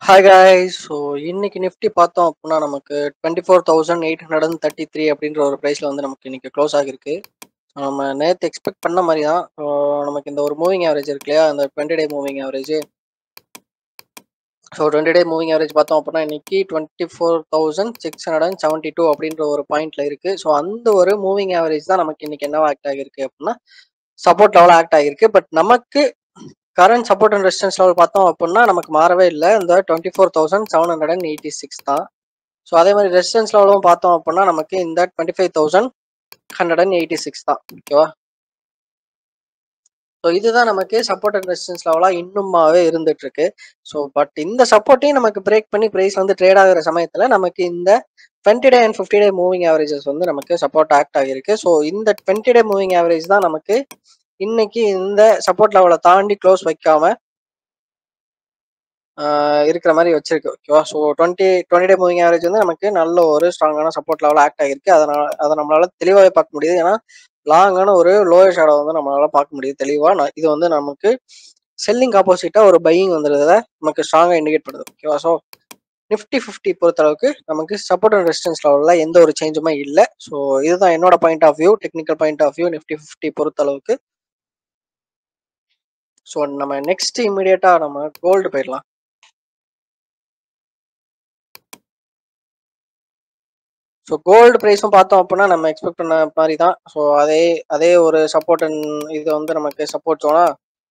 Hi guys. So இன்னைக்கு Nifty பார்த்தோம் அப்படின்னா நமக்கு 24,833 அப்படின்ற ஒரு ப்ரைஸில் வந்து நமக்கு இன்னைக்கு க்ளோஸ் ஆகிருக்கு. நம்ம நேற்று எக்ஸ்பெக்ட் பண்ண மாதிரி தான். நமக்கு இந்த ஒரு மூவிங் ஆவரேஜ் இருக்கு இல்லையா, அந்த 20 டே மூவிங் ஆவரேஜ். ஸோ 20 டே மூவிங் ஆவரேஜ் பார்த்தோம் அப்படின்னா இன்னைக்கு 24,672 அப்படின்ற ஒரு பாயிண்ட்ல இருக்கு. ஸோ அந்த ஒரு மூவிங் ஆவரேஜ் தான் நமக்கு இன்னைக்கு என்னவா ஆக்ட் ஆகிருக்கு அப்படின்னா சப்போர்ட் லெவலாக ஆக்ட் ஆகிருக்கு. பட் நமக்கு current support and resistance level பார்த்தோம் அப்படின்னா நமக்கு மாறவே இல்லை. இந்த 24,786 தான். ஸோ அதே மாதிரி ரெசிஸ்டன்ஸ் லெவலும் பார்த்தோம் அப்படின்னா நமக்கு இந்த 25,186 தான். ஓகேவா? ஸோ இதுதான் நமக்கு சப்போர்ட் அண்ட் ரெசிஸ்டன்ஸ் லெவலாக இன்னுமாவே இருந்துட்டு இருக்கு. ஸோ பட் இந்த சப்போர்ட்டையும் நமக்கு பிரேக் பண்ணி பிரைஸ் வந்து ட்ரேட் ஆகிற சமயத்தில் நமக்கு இந்த 20 day and 50 day moving averages வந்து நமக்கு சப்போர்ட் ஆக்ட் ஆகிருக்கு. ஸோ இந்த 20 டே மூவிங் ஆவரேஜ் தான் நமக்கு இன்னைக்கு இந்த சப்போர்ட் லெவலை தாண்டி க்ளோஸ் வைக்காம இருக்கிற மாதிரி வச்சிருக்கு. ஓகேவா? ஸோ 20 டே மூவிங் ஆவரேஜ் வந்து நமக்கு நல்ல ஒரு ஸ்ட்ராங்கான சப்போர்ட் லெவல் ஆக்ட் ஆகிருக்கு. அதை நம்மளால தெளிவாகவே பார்க்க முடியுது. ஏன்னா லாங்கான ஒரு லோயர் ஷேடோ வந்து நம்மளால பார்க்க முடியுது தெளிவாக. இது வந்து நமக்கு செல்லிங் ஆப்போசிட்டா ஒரு பையிங் வந்துருதை நமக்கு ஸ்ட்ராங்காக இண்டிகேட் பண்ணுது. ஓகேவா? ஸோ நிஃப்டி 50 பொறுத்த அளவுக்கு நமக்கு சப்போர்ட் அண்ட் ரெசிஸ்டன்ஸ் லெவலில் எந்த ஒரு சேஞ்சுமே இல்லை. ஸோ இதுதான் என்னோட point of view, technical point of view Nifty 50 பொறுத்த அளவுக்கு. ஸோ நம்ம நெக்ஸ்ட் இமீடியட்டா நம்ம கோல்டு போயிடலாம். ஸோ கோல்டு ப்ரைஸும் பார்த்தோம் அப்படின்னா நம்ம எக்ஸ்பெக்ட் பண்ண மாதிரி தான். ஸோ அதே அதே ஒரு சப்போர்ட் அண்ட் இது வந்து நமக்கு சப்போர்ட் சோனா.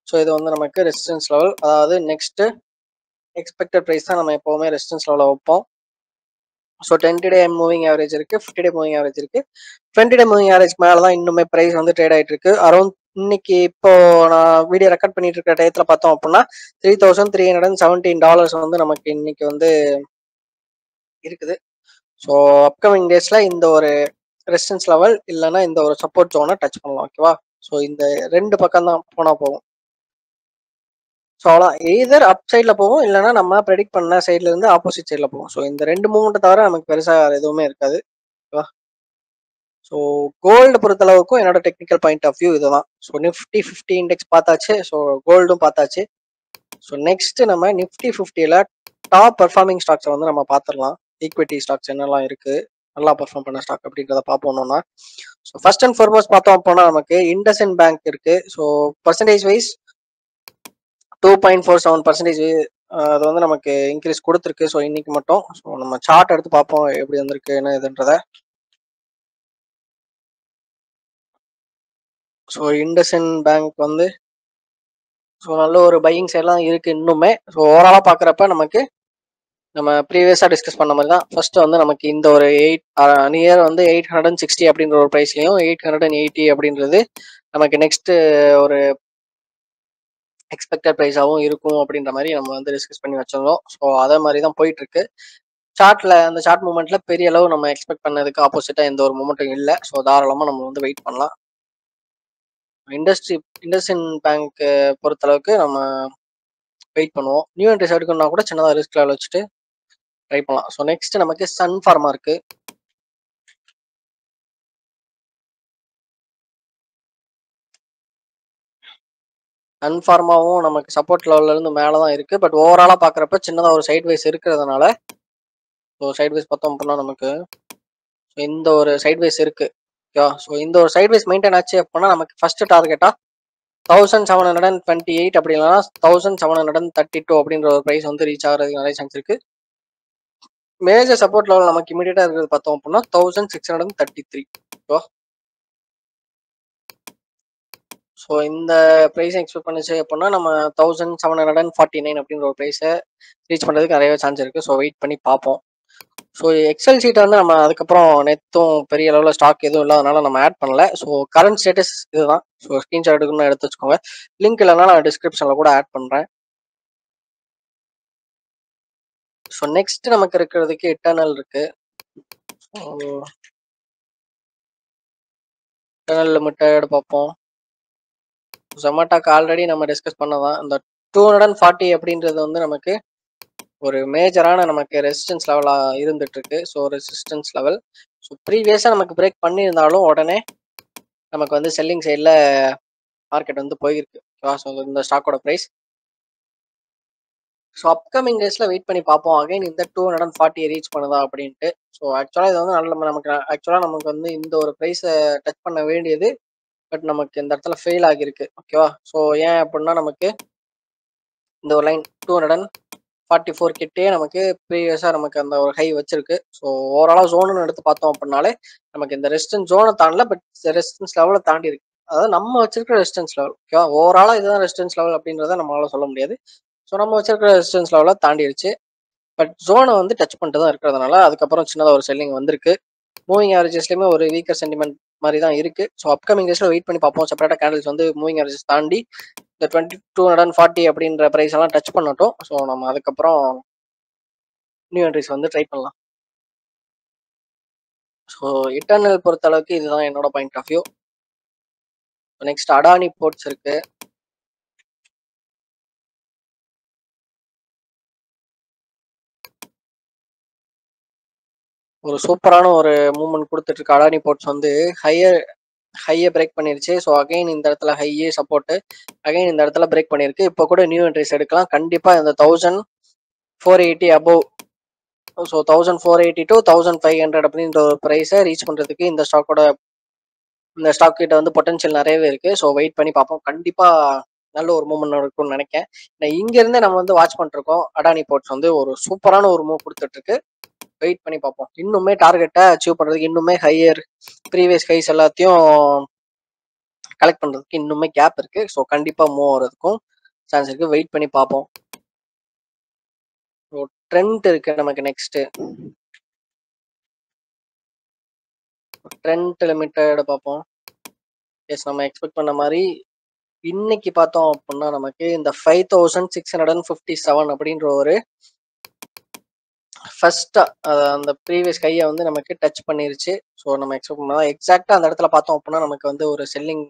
ஸோ இது வந்து நமக்கு ரெசிஸ்டன்ஸ் லெவல், அதாவது நெக்ஸ்ட் எக்ஸ்பெக்டட் ப்ரைஸ் தான் நம்ம எப்போவுமே ரெசிஸ்டன்ஸ் லெவலில் வைப்போம். ஸோ 20 டே மூவிங் ஆவரேஜ் இருக்கு, 50 டே மூவிங் ஆவரேஜ் இருக்கு. 20 டே மூவிங் ஆவரேஜ் மேலே தான் இன்னுமே ப்ரைஸ் வந்து ட்ரேட் ஆகிட்டு இருக்கு. அரௌண்ட் இன்னைக்கு இப்போ நான் வீடியோ ரெக்கார்ட் பண்ணிட்டு இருக்கிற டயத்தில் பார்த்தோம் அப்படின்னா $3,317 வந்து நமக்கு இன்னைக்கு வந்து இருக்குது. ஸோ அப்கமிங் டேஸ்ல இந்த ஒரு ரெசிஸ்டன்ஸ் லெவல் இல்லைன்னா இந்த ஒரு சப்போர்ட் ஜோனை டச் பண்ணலாம். ஓகேவா? ஸோ இந்த ரெண்டு பக்கம் தான் போனா போகும். ஸோ அவ்வளோ எய்தர் அப் சைடில் போகும், இல்லைன்னா நம்ம ப்ரெடிக்ட் பண்ண சைட்ல இருந்து ஆப்போசிட் சைடில் போகும். ஸோ இந்த ரெண்டு மூமெண்ட்டை தவிர நமக்கு பெருசாக எதுவுமே இருக்காது. ஓகேவா? ஸோ கோல்டு பொறுத்தளவுக்கும் என்னோட டெக்னிக்கல் பாயிண்ட் ஆஃப் வியூ இதுதான். ஸோ நிஃப்டி 50 இண்டெக்ஸ் பார்த்தாச்சு. ஸோ கோல்டும் பார்த்தாச்சு. ஸோ நெக்ஸ்ட் நம்ம நிஃப்டி 50ல டாப் பர்ஃபார்மிங் ஸ்டாக்ஸை வந்து நம்ம பார்த்துடலாம். ஈக்விட்டி ஸ்டாக்ஸ் என்னெல்லாம் இருக்கு, நல்லா பர்ஃபார்ம் பண்ண ஸ்டாக் அப்படின்றத பார்ப்போம்னா, ஸோ ஃபர்ஸ்ட் அண்ட் ஃபார்மோஸ்ட் பார்த்தோம் அப்படின்னா நமக்கு இண்டஸ்இண்ட் பேங்க் இருக்கு. ஸோ பர்சன்டேஜ் வைஸ் 2.47% அது வந்து நமக்கு இன்க்ரீஸ் கொடுத்துருக்கு. ஸோ இன்னைக்கு மட்டும். ஸோ நம்ம சார்ட் எடுத்து பார்ப்போம் எப்படி வந்திருக்கு என்ன இதுன்றத. ஸோ இண்டஸ்இண்ட் பேங்க் வந்து ஸோ நல்ல ஒரு பையிங் சைட்லாம் இருக்கு இன்னுமே. ஸோ ஓவராலாக பார்க்குறப்ப நமக்கு நம்ம ப்ரீவியஸாக டிஸ்கஸ் பண்ண மாதிரி தான். ஃபர்ஸ்ட் வந்து நமக்கு இந்த ஒரு நியர் வந்து 860 அப்படின்ற ஒரு ப்ரைஸ்லையும் 880 அப்படின்றது நமக்கு நெக்ஸ்ட் ஒரு எக்ஸ்பெக்டட் ப்ரைஸாகவும் இருக்கும் அப்படின்ற மாதிரி நம்ம வந்து டிஸ்கஸ் பண்ணி வச்சிருந்தோம். ஸோ அதே மாதிரி தான் போயிட்டு இருக்கு. சார்ட்ல அந்த சார்ட் மூமெண்ட்ல பெரிய அளவு நம்ம எக்ஸ்பெக்ட் பண்ணதுக்கு ஆப்போசிட்டா எந்த ஒரு மூமெண்ட்டும் இல்லை. ஸோ தாராளமாக நம்ம வந்து வெயிட் பண்ணலாம். இண்டஸ்இண்ட் பேங்க் பொறுத்தளவுக்கு நம்ம வெயிட் பண்ணுவோம். நியூ என்ட்ரிஸ் எடுக்கணும்னா கூட சின்னதாக ரிஸ்க் லெவல் வச்சுட்டு ட்ரை பண்ணலாம். ஸோ நெக்ஸ்ட் நமக்கு சன் ஃபார்மா இருக்கு. அன்ஃபார்மாவும் நமக்கு சப்போர்ட் லெவல்ல இருந்து மேலே தான் இருக்கு. பட் ஓவராலா பார்க்குறப்ப சின்னதாக ஒரு சைட் வைஸ் இருக்கிறதுனால, ஸோ சைட் வைஸ் பார்த்தோம் அப்படின்னா நமக்கு இந்த ஒரு சைட் வைஸ் இருக்கு. ஓகேவா? ஸோ இந்த ஒரு சைட் வைஸ் மெயின்டைன் ஆச்சு அப்படின்னா நமக்கு ஃபர்ஸ்ட் டார்கெட்டா 1728 அப்படி இல்லைன்னா 1732 அப்படின்ற ஒரு ப்ரைஸ் வந்து ரீச் ஆகிறதுக்கு நிறைய சான்ஸ் இருக்கு. மேஜர் சப்போர்ட் லெவல் நமக்கு இமீடியட்டா இருக்கிறது பார்த்தோம் அப்படின்னா 1633. ஓகேவா? ஸோ இந்த ப்ரைஸ் எக்ஸ்பெக்ட் பண்ணிச்சு அப்படின்னா நம்ம 1749 அப்படின்ற ஒரு ப்ரைஸை ரீச் பண்ணுறதுக்கு நிறையவே சான்ஸ் இருக்குது. ஸோ வெயிட் பண்ணி பார்ப்போம். ஸோ எக்ஸல் ஷீட் வந்து நம்ம அதுக்கப்புறம் நெத்தும் பெரிய அளவில் ஸ்டாக் எதுவும் இல்லாதனால நம்ம ஆட் பண்ணல. ஸோ கரண்ட் ஸ்டேட்டஸ் இதுதான். ஸோ ஸ்க்ரீன்ஷாட் எடுக்கணும்னு எடுத்து வச்சுக்கோங்க. லிங்க் இல்லைனா நான் டிஸ்கிரிப்ஷனில் கூட ஆட் பண்ணுறேன். ஸோ நெக்ஸ்ட் நமக்கு இருக்கிறதுக்கு இட்டர்னல் இருக்கு. இட்டர்னல் லிமிட்டட் பார்ப்போம். ஜொமேட்டோக்கு ஆல்ரெடி நம்ம டிஸ்கஸ் பண்ணதான். இந்த 240 அப்படின்றது வந்து நமக்கு ஒரு மேஜரான நமக்கு ரெசிஸ்டன்ஸ் லெவலாக இருந்துட்டு இருக்கு. ஸோ ரெசிஸ்டன்ஸ் லெவல் ஸோ ப்ரீவியஸாக நமக்கு பிரேக் பண்ணியிருந்தாலும் உடனே நமக்கு வந்து செல்லிங் சைடில் மார்க்கெட் வந்து போயிருக்கு. ஸோ இந்த ஸ்டாக்கோட ப்ரைஸ் ஸோ அப்கமிங் டேஸ்ல வெயிட் பண்ணி பார்ப்போம். அகைன் இந்த 240 ரீச் பண்ணுதா அப்படின்ட்டு. ஸோ ஆக்சுவலா இது வந்து நல்ல நமக்கு ஆக்சுவலா நமக்கு வந்து இந்த ஒரு பிரைஸ டச் பண்ண வேண்டியது. பட் நமக்கு இந்த இடத்துல ஃபெயில் ஆகியிருக்கு. ஓகேவா? ஸோ ஏன் அப்படின்னா நமக்கு இந்த ஒரு லைன் 244 கிட்டயே நமக்கு ப்ரீவியஸா நமக்கு அந்த ஒரு ஹை வச்சிருக்கு. ஸோ ஓவராலா ஜோனுன்னு எடுத்து பார்த்தோம் அப்படின்னாலே நமக்கு இந்த ரெசிஸ்டன்ஸ் ஜோனை தாண்டல. பட் ரெசிஸ்டன்ஸ் லெவலை தாண்டி இருக்கு. அதாவது நம்ம வச்சிருக்கிற ரெசிஸ்டன்ஸ் லெவல். ஓகேவா? ஓவராலா இதுதான் ரெசிஸ்டன்ஸ் லெவல் அப்படின்றத நம்மளால சொல்ல முடியாது. ஸோ நம்ம வச்சிருக்கிற ரெசிஸ்டன்ஸ் லெவலை தாண்டிடுச்சு. பட் ஜோனை வந்து டச் பண்ணிட்டு தான் இருக்கிறதுனால அதுக்கப்புறம் சின்னதாக ஒரு செல்லிங் வந்திருக்கு. மூவிங் ஆவரேஜஸ்லயுமே ஒரு வீக்கர் சென்டிமெண்ட் மாதிரி தான் இருக்கு. ஸோ அப்கமிங் டேஸ்ல வெயிட் பண்ணி பார்ப்போம். செப்பரேட்டா கேண்டில்ஸ் வந்து மூவிங் ஆவரேஜஸ் தாண்டி இந்த 2240 அப்படின்ற பிரைஸ் எல்லாம் டச் பண்ணட்டும். ஸோ நம்ம அதுக்கப்புறம் நியூ என்ட்ரிஸ் வந்து ட்ரை பண்ணலாம். ஸோ இட்டர்னல் பொறுத்த அளவுக்கு இதுதான் என்னோட point of view. Next Adani Ports இருக்கு. ஒரு சூப்பரான ஒரு மூவ்மெண்ட் கொடுத்துட்டு இருக்கு. அடானி போர்ட்ஸ் வந்து ஹையை பிரேக் பண்ணிருச்சு. ஸோ அகைன் இந்த இடத்துல ஹையே சப்போர்ட், அகைன் இந்த இடத்துல பிரேக் பண்ணிருக்கு. இப்போ கூட நியூ என்ட்ரிஸ் எடுக்கலாம். கண்டிப்பா இந்த 1480 அபோவ், ஸோ 1480 to 1500 அப்படின்ற ஒரு ப்ரைஸை ரீச் பண்றதுக்கு இந்த ஸ்டாக் கிட்ட வந்து பொட்டன்ஷியல் நிறையவே இருக்கு. ஸோ வெயிட் பண்ணி பார்ப்போம். கண்டிப்பா நல்ல ஒரு மூவ்மெண்ட் இருக்கும்னு நினைக்கிறேன். இங்க இருந்தே நம்ம வந்து வாட்ச் பண்ணிருக்கோம். அடானி போர்ட்ஸ் வந்து ஒரு சூப்பரான ஒரு மூவ் கொடுத்துட்டு இருக்கு. வெயிட் பண்ணி பார்ப்போம். இன்னுமே டார்கெட்டை அச்சீவ் பண்றதுக்கு இன்னுமே ஹையர் ப்ரீவியஸ் ஹைஸ் எல்லாத்தையும் கலெக்ட் பண்றதுக்கு இன்னுமே கேப் இருக்கு. ஸோ கண்டிப்பா மூவ் ஆகிறதுக்கும் சான்ஸ் இருக்கு. வெயிட் பண்ணி பார்ப்போம். ஸோ ட்ரெண்ட் இருக்கு நமக்கு. நெக்ஸ்ட் ட்ரெண்ட் லிமிட்டட் பார்ப்போம். எஸ், நம்ம எக்ஸ்பெக்ட் பண்ண மாதிரி இன்னைக்கு பார்த்தோம் அப்படின்னா நமக்கு இந்த 5657 அப்படின்ற ஒரு ஃபர்ஸ்ட் அந்த ப்ரீவியஸ் கையை வந்து நமக்கு டச் பண்ணிருச்சு. ஸோ நம்ம எக்ஸ்பெக்ட் பண்ணலாம். எக்ஸாக்டா அந்த இடத்துல பார்த்தோம் அப்படின்னா நமக்கு வந்து ஒரு செல்லிங்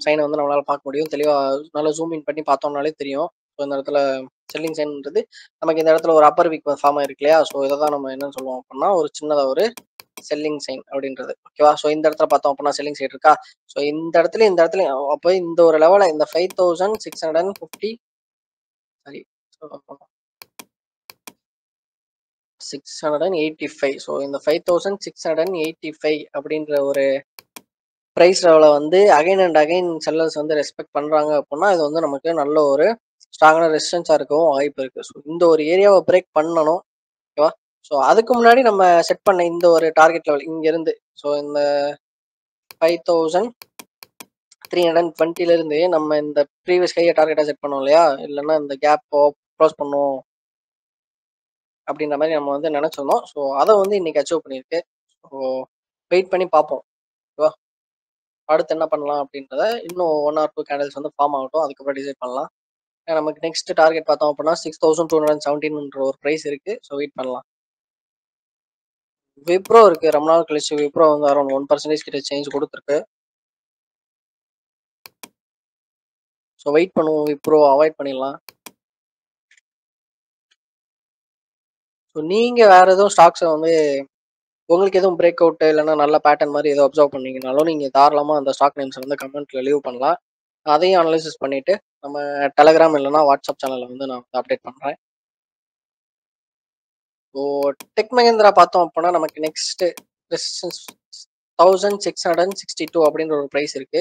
சைனை வந்து நம்மளால பார்க்க முடியும். தெளிவாக நல்லா ஜூம் இன் பண்ணி பார்த்தோம்னாலே தெரியும். ஸோ இந்த இடத்துல செல்லிங் சைன்ன்றது நமக்கு இந்த இடத்துல ஒரு அப்பர் வீக் ஃபார்ம் ஆயிருக்கு இல்லையா? ஸோ இதை தான் நம்ம என்ன சொல்லுவோம் அப்படின்னா ஒரு சின்னதாக ஒரு செல்லிங் சைன் அப்படின்றது. ஓகேவா? ஸோ இந்த இடத்துல பார்த்தோம் அப்படின்னா செல்லிங் சைட் இருக்கா? ஸோ இந்த இடத்துல அப்போ இந்த ஒரு லெவலில் இந்த 5650 சாரி 685. ஸோ இந்த 5685 அப்படின்ற ஒரு ப்ரைஸ் லெவலை வந்து அகைன் அண்ட் அகைன் செல்லர்ஸ் வந்து ரெஸ்பெக்ட் பண்றாங்க அப்படின்னா இது வந்து நமக்கு நல்ல ஒரு ஸ்ட்ராங்கான ரெசிஸ்டன்ஸா இருக்கவும் வாய்ப்பு இருக்கு. ஸோ இந்த ஒரு ஏரியாவை பிரேக் பண்ணணும். ஓகேவா? ஸோ அதுக்கு முன்னாடி நம்ம செட் பண்ண இந்த ஒரு டார்கெட் லெவல் இங்க இருந்து, ஸோ இந்த 5320 இருந்து நம்ம இந்த ப்ரீவியஸ் கையை டார்கெட்டா செட் பண்ணோம் இல்லையா? இல்லைன்னா இந்த கேப் க்ளோஸ் பண்ணும் அப்படின்ற மாதிரி நம்ம வந்து நினைச்சிருந்தோம். ஸோ அதை வந்து இன்னைக்கு அச்சீவ் பண்ணியிருக்கு. ஸோ வெயிட் பண்ணி பார்ப்போம். ஓகேவா? அடுத்து என்ன பண்ணலாம் அப்படின்றத இன்னும் 1 or 2 கேண்டில்ஸ் வந்து ஃபார்ம் ஆகட்டும். அதுக்கப்புறம் டிசைட் பண்ணலாம். நமக்கு நெக்ஸ்ட் டார்கெட் பார்த்தோம் அப்படின்னா 6217 ஒரு ப்ரைஸ் இருக்கு. ஸோ வெயிட் பண்ணலாம். விப்ரோ இருக்கு. ரொம்ப நாள் கழிச்சு விப்ரோ வந்து அரௌண்ட் 1% கிட்ட சேஞ்ச் கொடுத்துருக்கு. ஸோ வெயிட் பண்ணுவோம். விப்ரோ அவாய்ட் பண்ணிடலாம். ஸோ நீங்க வேற எதுவும் ஸ்டாக்ஸை வந்து உங்களுக்கு எதுவும் பிரேக் அவுட் இல்லைன்னா நல்ல பேட்டர்ன் மாதிரி எதுவும் அப்சர்வ் பண்ணீங்கனாலும் நீங்க தாராளமாக அந்த ஸ்டாக் நேம்ஸ் வந்து கமெண்ட்ல லீவ் பண்ணலாம். அதையும் அனலைசிஸ் பண்ணிட்டு நம்ம டெலகிராம் இல்லைன்னா வாட்ஸ்அப் சேனல்ல வந்து நான் அப்டேட் பண்றேன். ஸோ டெக் மஹேந்திரா பார்த்தோம் அப்படின்னா நமக்கு நெக்ஸ்ட் ரெசிஸ்டன்ஸ் 1662 அப்படின்ற ஒரு ப்ரைஸ் இருக்கு.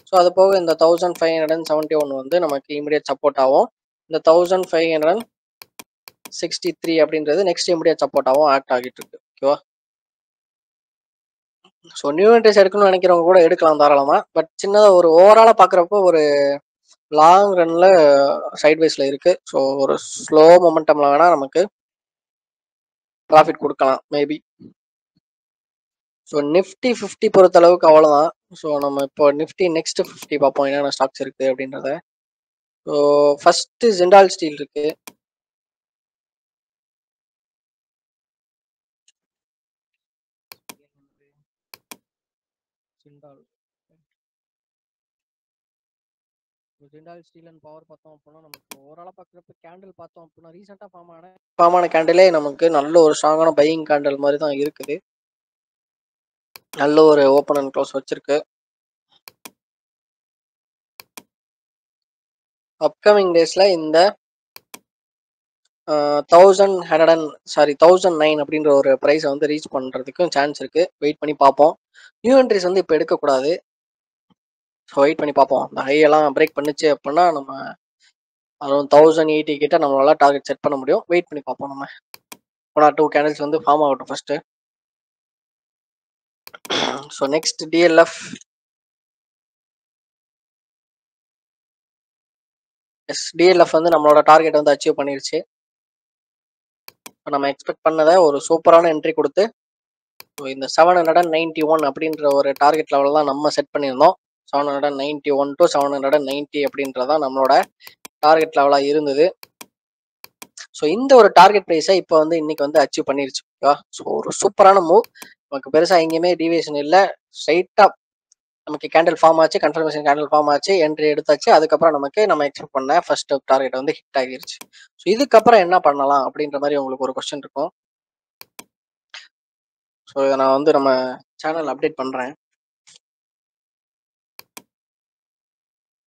ஸோ அது போக இந்த 1571 வந்து நமக்கு இமீடியட் சப்போர்ட் ஆகும். இந்த 1563 அப்படின்றது நெக்ஸ்ட் இமீடியட் சப்போர்ட் ஆகும் ஆக்ட் ஆகிட்டு இருக்கு. ஓகேவா? ஸோ நியூ என்ட்ரிஸ் எடுக்கணும்னு நினைக்கிறவங்க கூட எடுக்கலாம் தாராளமா. பட் சின்னதாக ஒரு ஓவராலா பார்க்குறப்போ ஒரு லாங் ரன்ல சைட்வைஸ்ல இருக்கு. ஸோ ஒரு ஸ்லோ மொமெண்டம்ல வேணா நமக்கு ப்ராஃபிட் கொடுக்கலாம் மேபி. ஸோ நிஃப்டி 50 பொறுத்த அளவுக்கு அவ்வளோதான். ஸோ நம்ம இப்போ நிஃப்டி நெக்ஸ்ட் 50 பார்ப்போம் என்னென்ன ஸ்டாக்ஸ் இருக்கு அப்படின்றத. ஸோ ஃபர்ஸ்ட் ஜிண்டால் ஸ்டீல் இருக்கு. ஜிண்டால் ஸ்டீல் அண்ட் பவர் பார்த்தோம் அப்படின்னா நமக்கு ஓவராலாக பார்க்குறப்ப கேண்டில் பார்த்தோம் அப்படின்னா ரீசெண்டாக ஃபார்ம் ஆன கேண்டிலே நமக்கு நல்ல ஒரு ஸ்ட்ராங்கான பையிங் கேண்டில் மாதிரி தான் இருக்குது. நல்ல ஒரு ஓப்பன் அண்ட் க்ளோஸ் வச்சிருக்கு. அப்கமிங் டேஸ்ல இந்த 1009 அப்படின்ற ஒரு ப்ரைஸை வந்து ரீச் பண்ணுறதுக்கும் சான்ஸ் இருக்குது. வெயிட் பண்ணி பார்ப்போம். நியூ என்ட்ரிஸ் வந்து இப்போ எடுக்கக்கூடாது. ஸோ வெயிட் பண்ணி பார்ப்போம். அந்த ஹையெல்லாம் பிரேக் பண்ணுச்சு அப்படின்னா நம்ம அரௌண்ட் 1080 கிட்ட நம்மளால டார்கெட் செட் பண்ண முடியும். வெயிட் பண்ணி பார்ப்போம். நம்ம 1 or 2 கேண்டில்ஸ் வந்து ஃபார்ம் ஆகட்டும் first. So next DLF. Yes, DLF வந்து நம்மளோட டார்கெட் வந்து அச்சீவ் பண்ணிருச்சு. இப்போ நம்ம எக்ஸ்பெக்ட் பண்ணதை ஒரு சூப்பரான என்ட்ரி கொடுத்து இந்த 791 அப்படின்ற ஒரு டார்கெட் லெவல் தான் நம்ம செட் பண்ணியிருந்தோம். 791 to 790 அப்படின்றதான் நம்மளோட டார்கெட் லெவலாக இருந்தது. ஸோ இந்த ஒரு டார்கெட் ப்ரைஸை இப்போ வந்து இன்னைக்கு வந்து அச்சீவ் பண்ணிருச்சு. ஓகேவா? ஸோ ஒரு சூப்பரான மூவ். நமக்கு பெருசாக எங்கேயுமே டிவியேஷன் இல்லை. ஸ்ட்ரைட்டாக நமக்கு கேண்டில் ஃபார்ம் ஆச்சு, கன்ஃபர்மேஷன் கேண்டில் ஃபார்ம் ஆச்சு, என்ட்ரி எடுத்தாச்சு. அதுக்கப்புறம் நம்ம எக்ஸ்பெக்ட் பண்ண ஃபர்ஸ்ட் டார்கெட் வந்து ஹிட் ஆகிருச்சு. ஸோ இதுக்கப்புறம் என்ன பண்ணலாம் அப்படின்ற மாதிரி உங்களுக்கு ஒரு கொஸ்டின் இருக்கும். ஸோ இதை நான் வந்து நம்ம சேனல் அப்டேட் பண்ணுறேன்.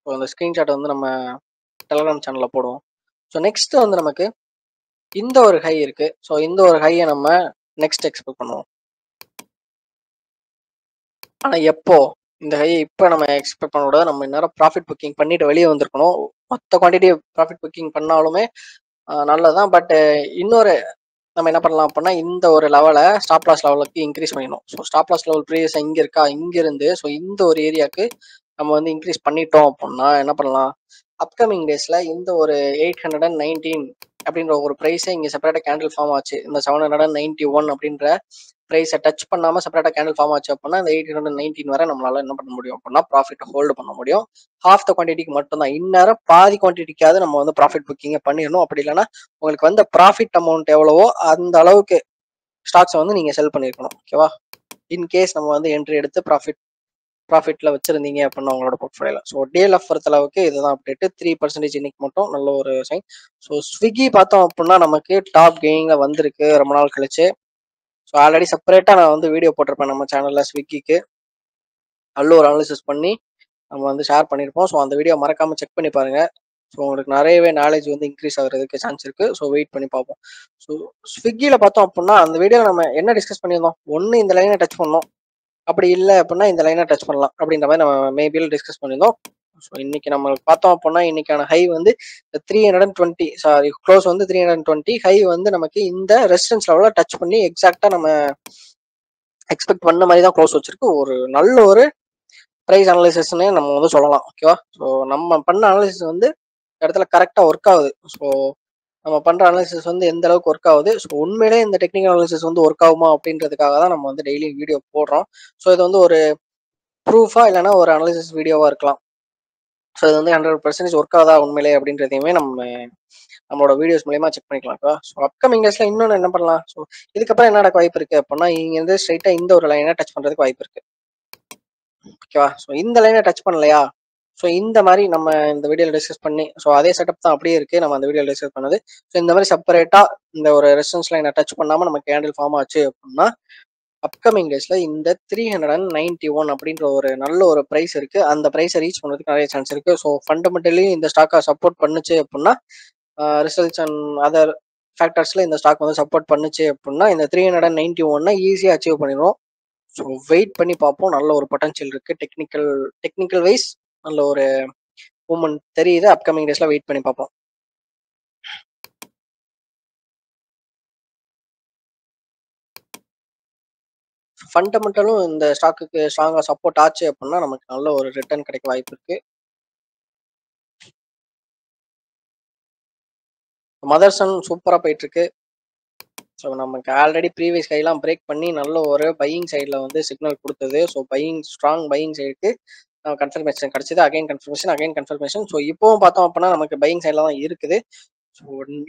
ஸோ அந்த ஸ்க்ரீன்ஷாட் வந்து நம்ம டெலகிராம் சேனலில் போடுவோம். ஸோ நெக்ஸ்ட் வந்து நமக்கு இந்த ஒரு ஹை இருக்கு. ஸோ இந்த ஒரு ஹையை நம்ம நெக்ஸ்ட் எக்ஸ்பெக்ட் பண்ணுவோம். ஆனால் எப்போ இந்த ஹையை இப்போ நம்ம எக்ஸ்பெக்ட் பண்ண கூடாது. நம்ம இந்நேரம் ப்ராஃபிட் புக்கிங் பண்ணிட்டு வெளியே வந்திருக்கணும். மொத்த குவான்டிட்டி ப்ராஃபிட் புக்கிங் பண்ணாலுமே நல்லதுதான். பட் இன்னொரு நம்ம என்ன பண்ணலாம் அப்படின்னா இந்த ஒரு லெவலை ஸ்டாப் லாஸ் லெவலுக்கு இன்க்ரீஸ் பண்ணிடணும். So stop loss level previous இங்கே இருக்கா, இங்கிருந்து ஸோ இந்த ஒரு ஏரியாவுக்கு நம்ம வந்து இன்க்ரீஸ் பண்ணிட்டோம் அப்படின்னா என்ன பண்ணலாம், அப்கமிங் டேஸில் இந்த ஒரு 819 அப்படின்ற ஒரு ப்ரைஸை இங்கே செப்பரேட்டாக கேண்டில் ஃபார்ம் ஆச்சு. இந்த 791 அப்படின்ற ப்ரைஸை டச் பண்ணாமல் செப்பரேட்டாக கேண்டில் ஃபார்ம் ஆச்சு அப்படின்னா இந்த 819 வரை நம்மளால என்ன பண்ண முடியும் அப்படின்னா ப்ராஃபிட் ஹோல்டு பண்ண முடியும். ஹாஃப் த குவான்டிட்டிக்கு மட்டும்தான். இந்நேரம் பாதி குவான்டிட்டிக்காவது நம்ம வந்து ப்ராஃபிட் புக்கிங்கை பண்ணிடணும். அப்படி இல்லைன்னா உங்களுக்கு வந்து ப்ராஃபிட் அமௌண்ட் எவ்வளவோ அந்த அளவுக்கு ஸ்டாக்ஸை வந்து நீங்கள் செல் பண்ணியிருக்கணும். ஓகேவா? இன்கேஸ் நம்ம வந்து என்ட்ரி எடுத்து ப்ராஃபிட்ல வச்சிருந்தீங்க அப்படின்னா உங்களோட போர்ட்ஃபோலியோல. ஸோ டிஎல்எஃப் பொறுத்த அளவுக்கு இதுதான் அப்டேட். 3% இன்னைக்கு மட்டும் நல்ல ஒரு சைன். ஸோ ஸ்விக்கி பார்த்தோம் அப்படின்னா நமக்கு டாப் கெயின்ல வந்திருக்கு ரொம்ப நாள் கழிச்சு. ஸோ ஆல்ரெடி செப்பரேட்டாக நான் வந்து வீடியோ போட்டிருப்பேன் நம்ம சேனலில் ஸ்விக்கிக்கு நல்ல ஒரு அனாலிசிஸ் பண்ணி நம்ம வந்து ஷேர் பண்ணியிருப்போம். ஸோ அந்த வீடியோ மறக்காமல் செக் பண்ணி பாருங்கள். ஸோ உங்களுக்கு நிறையவே நாலேஜ் வந்து இன்க்ரீஸ் ஆகிறதுக்கு சான்ஸ் இருக்குது. ஸோ வெயிட் பண்ணி பார்ப்போம். ஸோ ஸ்விக்கியில் பார்த்தோம் அப்படின்னா அந்த வீடியோவில் நம்ம என்ன டிஸ்கஸ் பண்ணியிருந்தோம், ஒன்று இந்த லைனை டச் பண்ணோம், அப்படி இல்லை அப்படின்னா இந்த லைனை டச் பண்ணலாம் அப்படின்ற மாதிரி நம்ம மேபியில் டிஸ்கஸ் பண்ணியிருந்தோம். ஸோ இன்னைக்கு நம்ம பார்த்தோம் அப்படின்னா இன்னைக்கான ஹை வந்து 320, சாரி க்ளோஸ் வந்து 320, ஹை வந்து நமக்கு இந்த ரெசிஸ்டன்ஸ் லெவலில் டச் பண்ணி எக்ஸாக்டாக நம்ம எக்ஸ்பெக்ட் பண்ண மாதிரி தான் க்ளோஸ் வச்சிருக்கு. ஒரு நல்ல ஒரு ப்ரைஸ் அனாலிசிஸ்னே நம்ம வந்து சொல்லலாம். ஓகேவா? ஸோ நம்ம பண்ண அனாலிசிஸ் வந்து இடத்துல கரெக்டாக ஒர்க் ஆகுது. ஸோ நம்ம பண்ணுற அனாலிசிஸ் வந்து எந்த அளவுக்கு ஒர்க் ஆகுது, ஸோ உண்மையிலே இந்த டெக்னிக்கல் அனாலிசிஸ் வந்து ஒர்க் ஆகுமா அப்படின்றதுக்காக தான் நம்ம வந்து டெய்லி வீடியோ போடுறோம். ஸோ இது வந்து ஒரு ப்ரூஃபா இல்லைன்னா ஒரு அனாலிசிஸ் வீடியோவாக இருக்கலாம். ஸோ இது வந்து 100% ஒர்க் ஆகுதா உண்மையிலே அப்படின்றதையுமே நம்மளோட வீடியோஸ் மூலயமா செக் பண்ணிக்கலாம். ஸோ அப்கமிங் டேஸ்ல இன்னொன்று என்ன பண்ணலாம், ஸோ இதுக்கப்புறம் என்ன நடக்க வாய்ப்பு இருக்கு அப்படின்னா இங்க இருந்து ஸ்ட்ரைட்டா இந்த ஒரு லைனை டச் பண்றதுக்கு வாய்ப்பு இருக்கு. ஓகேவா? ஸோ இந்த லைனை டச் பண்ணலையா, ஸோ இந்த மாதிரி நம்ம இந்த வீடியோவில் டிஸ்கஸ் பண்ணி, ஸோ அதே செட்டப் தான் அப்படியே இருக்கு நம்ம அந்த வீடியோவில் டிஸ்கஸ் பண்ணது. ஸோ இந்த மாதிரி செப்பரேட்டா இந்த ஒரு ரெசிஸ்டன்ஸ் லைனை டச் பண்ணாம நம்ம கேண்டில் ஃபார்ம் ஆச்சு அப்படின்னா அப்கமிங் டேஸ்ல இந்த 391 அப்படின்ற ஒரு நல்ல ஒரு ப்ரைஸ் இருக்கு. அந்த ப்ரைஸை ரீச் பண்ணுறதுக்கு நிறைய சான்ஸ் இருக்கு. ஸோ ஃபண்டமெண்டலி இந்த ஸ்டாக்கை சப்போர்ட் பண்ணுச்சு அப்படின்னா ரிசல்ட்ஸ் அண்ட் அதர் ஃபேக்டர்ஸ்ல இந்த ஸ்டாக் வந்து சப்போர்ட் பண்ணுச்சு அப்படின்னா இந்த 391 ஈஸியாக அச்சீவ் பண்ணிடுவோம். ஸோ வெயிட் பண்ணி பார்ப்போம். நல்ல ஒரு பொட்டன்ஷியல் இருக்கு. டெக்னிக்கல் வைஸ் நல்ல ஒரு மூமெண்ட் தெரியுது. அப்கமிங் டேஸ்ல வெயிட் பண்ணி பார்ப்போம். ஃபண்டமெண்டலும் இந்த ஸ்டாக்குக்கு ஸ்ட்ராங்காக சப்போர்ட் ஆச்சு அப்படின்னா நமக்கு நல்ல ஒரு ரிட்டர்ன் கிடைக்க வாய்ப்பு இருக்கு. மதர்சன் சூப்பராக போயிட்டு இருக்கு. ஸோ நமக்கு ஆல்ரெடி ப்ரீவியஸ் கையெல்லாம் பிரேக் பண்ணி நல்ல ஒரு பையிங் சைடில் வந்து சிக்னல் கொடுத்தது. ஸோ ஸ்ட்ராங் பையிங் சைடுக்கு கன்ஃபர்மேஷன் கிடைச்சது. Again confirmation. ஸோ இப்போவும் பார்த்தோம் அப்படின்னா நமக்கு பையிங் சைடில் தான் இருக்குது. ஸோ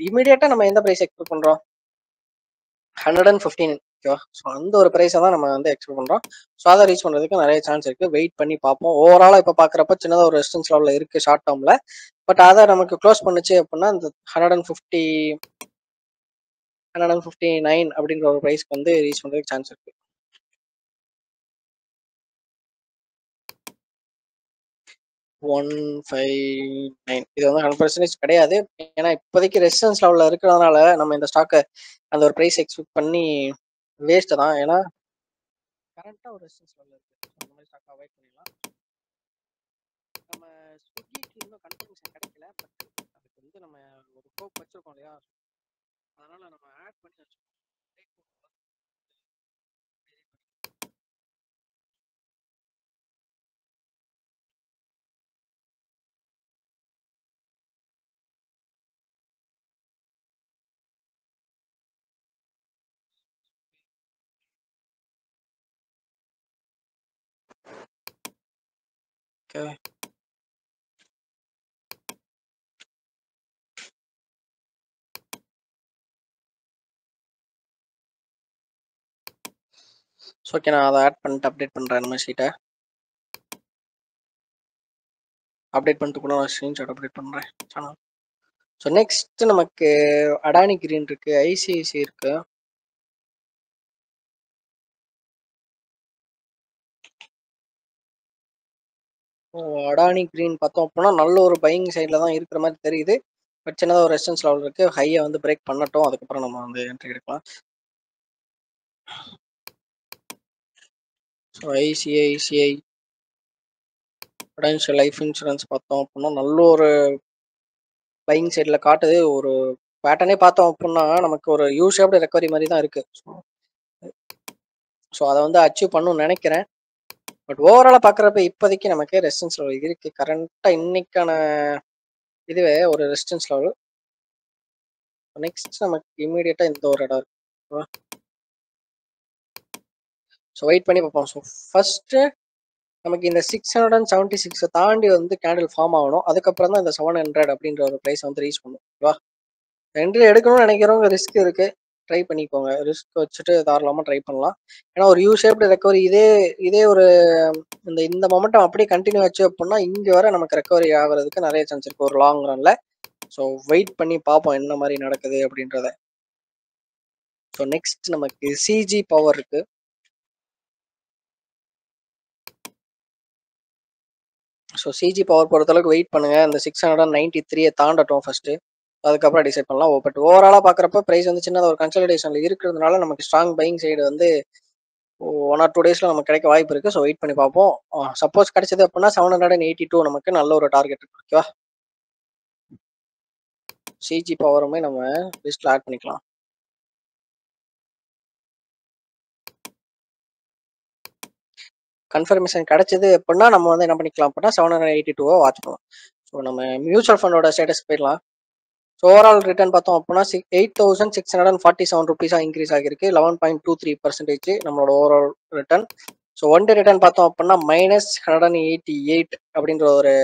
இமீடியட்டாக நம்ம எந்த ப்ரைஸ் எக்ஸ்பெக்ட் பண்ணுறோம், 115. ஓகேவா? ஸோ அந்த ஒரு ப்ரைஸை தான் நம்ம வந்து எக்ஸ்பெக்ட் பண்ணுறோம். ஸோ அதை ரீச் பண்ணுறதுக்கு நிறைய சான்ஸ் இருக்குது. வெயிட் பண்ணி பார்ப்போம். ஓவராலாக இப்போ பார்க்குறப்ப சின்னதாக ஒரு ரெசிஸ்டன்ஸ் லெவலில் இருக்குது ஷார்ட் டேர்மில். பட் அதை நமக்கு க்ளோஸ் பண்ணுச்சு அப்படின்னா இந்த 159 அப்படின்ற ஒரு ப்ரைஸ்க்கு வந்து ரீச் பண்ணுறதுக்கு சான்ஸ் இருக்கு. 159 இது வந்து 100% கிடையாது. ஏன்னா இப்போதைக்கு ரெசிஸ்டன்ஸ் லெவல்ல இருக்கிறதுனால நம்ம இந்த ஸ்டாக்கை அந்த ஒரு பிரைஸ் எக்ஸ்பெக்ட் பண்ணி வேஸ்ட் தான். ஏன்னா கரண்டா ஒரு ரெசிஸ்டன்ஸ் லெவல்ல இருக்கு. அந்த மாதிரி ஸ்டாக் அவாய்ட் பண்ணிடலாம். நம்ம ஸ்விக்கிக்கு இன்னும் கன்ஃபர்மேஷன் கிடைக்கல. பட் அதுக்கு வந்து நம்ம ஒரு ஹோப் வச்சிருக்கோம் இல்லையா, அதனால நம்ம ஆட் பண்ணி வச்சிருக்கோம். ஓகே, ஓகே, நான் அதை ஆட் பண்ணிட்டு அப்டேட் பண்ணுறேன். நம்ம ஷீட்டை அப்டேட் பண்ணிட்டு கூட நான் ஸ்க்ரீன்ஷாட் அப்டேட் பண்ணுறேன் சேனல். ஸோ நெக்ஸ்ட் நமக்கு அடானி கிரீன் இருக்கு, ஐசிஐசி இருக்கு. அடானி கிரீன் பார்த்தோம் அப்படின்னா நல்ல ஒரு பையிங் சைடில் தான் இருக்கிற மாதிரி தெரியுது. பட் சின்னதாக ஒரு ரெசிஸ்டன்ஸ் லெவல் இருக்கு. ஹையை வந்து பிரேக் பண்ணட்டும், அதுக்கப்புறம் நம்ம வந்து என்ட்ரி எடுக்கலாம். So ICICI Prudential life insurance பார்த்தோம் அப்படின்னா நல்ல ஒரு பையிங் சைடில் காட்டுது. ஒரு பேட்டர்னே பார்த்தோம் அப்படின்னா நமக்கு ஒரு யூ ஷேப்டு ரெக்கவரி மாதிரி தான் இருக்கு. ஸோ அதை வந்து அச்சீவ் பண்ணணும்னு நினைக்கிறேன். பட் ஓவராலாக பார்க்குறப்ப இப்போதைக்கு நமக்கு ரெசிஸ்டன்ஸ் லெவல் இருக்கு. கரண்ட்டாக இன்னைக்கான இதுவே ஒரு ரெசிஸ்டன்ஸ் லெவல். நெக்ஸ்ட் நமக்கு இமீடியட்டாக இந்த ஒரு இடம் இருக்கு. ஸோ வெயிட் பண்ணி பார்ப்போம். ஸோ ஃபர்ஸ்ட் நமக்கு இந்த 676 தாண்டி வந்து கேண்டில் ஃபார்ம் ஆகணும். அதுக்கப்புறம் தான் இந்த 700 அப்படின்ற ஒரு ப்ரைஸ் வந்து ரீச் பண்ணும். ஓகேவா, என்ட்ரி எடுக்கணும்னு நினைக்கிறவங்க ரிஸ்க் இருக்கு, ட்ரை பண்ணிக்கோங்க. ரிஸ்க் வச்சுட்டு தாராளமாக ட்ரை பண்ணலாம். ஏன்னா ஒரு யூ ஷேப்டு ரெக்கவரி இதே இதே ஒரு இந்த மொமெண்டம் அப்படியே கண்டினியூ ஆச்சு அப்படின்னா இங்கே வர நமக்கு ரெக்கவரி ஆகிறதுக்கு நிறைய சான்ஸ் இருக்கு ஒரு லாங் ரன்ல. ஸோ வெயிட் பண்ணி பார்ப்போம் என்ன மாதிரி நடக்குது அப்படின்றத. ஸோ நெக்ஸ்ட் நமக்கு சிஜி பவர் இருக்கு. ஸோ சிஜி பவர் பொறுத்தளவுக்கு வெயிட் பண்ணுங்க. இந்த 693 தாண்டட்டும் ஃபர்ஸ்ட், அதுக்கப்புறம் டிசைட் பண்ணலாம். பட் ஓவராலாக பார்க்குறப்ப ப்ரைஸ் வந்து சின்னதாக ஒரு கன்சல்டேஷனில் இருக்கிறதுனால நமக்கு ஸ்ட்ராங் பையிங் சைடு வந்து 1 or 2 டேஸில் நமக்கு கிடைக்க வாய்ப்பு இருக்குது. ஸோ வெயிட் பண்ணி பார்ப்போம். சப்போஸ் கிடைச்சது அப்படின்னா 782 நமக்கு நல்ல ஒரு டார்கெட் இருக்கு. ஓகேவா, சிஜி பவருமே நம்ம லிஸ்ட்டில் ஆட் பண்ணிக்கலாம். கன்ஃபர்மேஷன் கிடைச்சது அப்படின்னா நம்ம வந்து என்ன பண்ணிக்கலாம் அப்படின்னா 782 வாட்ச் பண்ணலாம். ஸோ நம்ம மியூச்சுவல் ஃபண்டோட ஸ்டேட்டஸ் போயிடலாம். ஸோ ஓவரால் ரிட்டர்ன் பார்த்தோம் அப்படின்னா 8,647 ருபீஸாக இன்க்ரீஸ் ஆகிருக்கு. 11.23% நம்மளோட overall return. So one day return பார்த்தோம் அப்படின்னா -188 அப்படின்ற ஒரு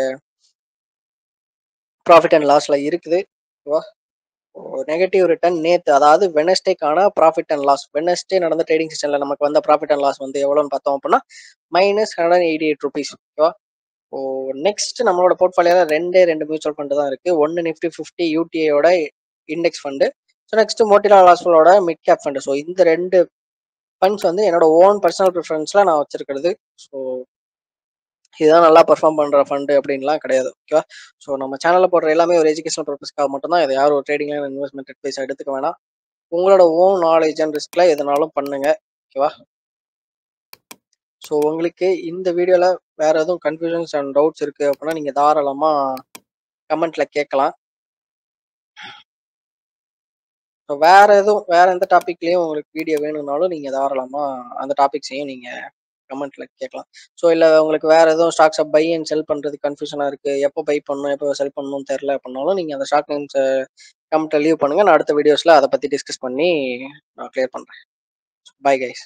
ப்ராஃபிட் அண்ட் லாஸ்ல இருக்குது. நெகட்டிவ் ரிட்டர்ன் நேற்று, அதாவது வெனஸ்டேக்கான ப்ராஃபிட் அண்ட் லாஸ், வெனஸ்டே நடந்த ட்ரேடிங் செஷன்ல நமக்கு வந்த ப்ராஃபிட் அண்ட் லாஸ் வந்து எவ்வளோன்னு பார்த்தோம் அப்படின்னா -188 ஓகேவா. ஓ நெக்ஸ்ட் நம்மளோட போர்ட்ஃபோலியோல ரெண்டு மியூச்சுவல் ஃபண்டு தான் இருக்கு. ஒன்று நிஃப்டி 50 யூடிஐயோட index fund. So next Motilal ஆஸ்வலோட மிட் கேப் ஃபண்டு. ஸோ இந்த ரெண்டு ஃபண்ட்ஸ் வந்து என்னோட ஓன் பர்சனல் ப்ரிஃபரன்ஸ்ல நான் வச்சிருக்கிறது. ஸோ இதுதான் நல்லா பெர்ஃபார்ம் பண்ற ஃபண்டு அப்படின்லாம் கிடையாது. ஓகேவா. ஸோ நம்ம சேனல்ல போடுற எல்லாமே ஒரு எஜுகேஷனல் பர்பஸ்க்காக மட்டும்தான். இதை யாரும் ஒரு ட்ரேடிங்ல இன்வெஸ்ட்மெண்ட் அட்வைஸ் எடுத்துக்க வேணாம். உங்களோட ஓன் நாலேஜ் அண்ட் ரிஸ்க்ல எதுனாலும் பண்ணுங்க. ஓகேவா. ஸோ உங்களுக்கு இந்த வீடியோல வேற எதுவும் கன்ஃபியூஷன்ஸ் அண்ட் டவுட்ஸ் இருக்கு அப்படின்னா நீங்க தாராளமா கமெண்ட்ல கேட்கலாம். ஸோ வேற எந்த டாபிக்லயும் உங்களுக்கு வீடியோ வேணும்னாலும் நீங்க தாராளமா அந்த டாபிக்ஸையும் நீங்க கமெண்ட்ல கேட்கலாம். ஸோ இல்லை உங்களுக்கு வேற எதுவும் ஸ்டாக்ஸை பை அண்ட் செல் பண்றது கன்ஃபியூஷனா இருக்கு, எப்போ பை பண்ணணும் எப்போ செல் பண்ணணும்னு தெரியல அப்படின்னாலும் நீங்க அந்த ஸ்டாக் நேம்ஸை கமெண்ட்ல லீவ் பண்ணுங்க. நான் அடுத்த வீடியோஸ்ல அதை பத்தி டிஸ்கஸ் பண்ணி நான் கிளியர் பண்றேன். Bye guys.